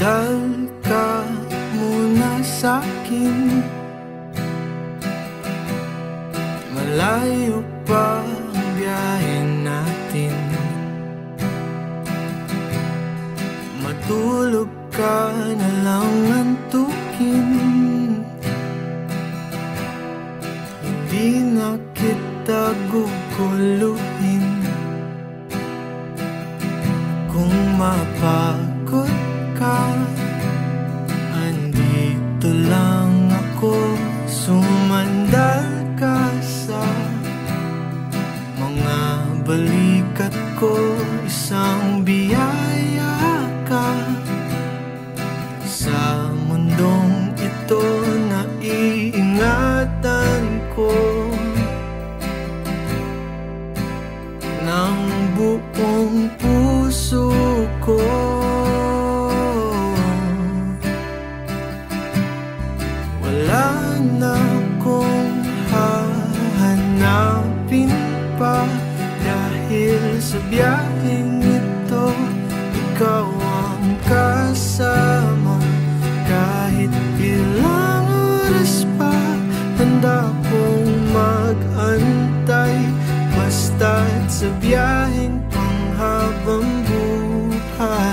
Dal ka muna sa'kin, malayo pa ang biyahe natin. Matulog ka na lang antukin, hindi na kita guguluhin. Kung mapagod ka, andito lang ako. Sumandal ka sa mga balikat ko, isang biyaya ka sa mundong ito na iingatan ko ng buong puso ko. Wala na akong hahanapin pa, dahil sa biyaheng ito ikaw ang kasama. Kahit ilang oras pa, handa kong mag-antay, basta't sa biyaheng panghabang buhay.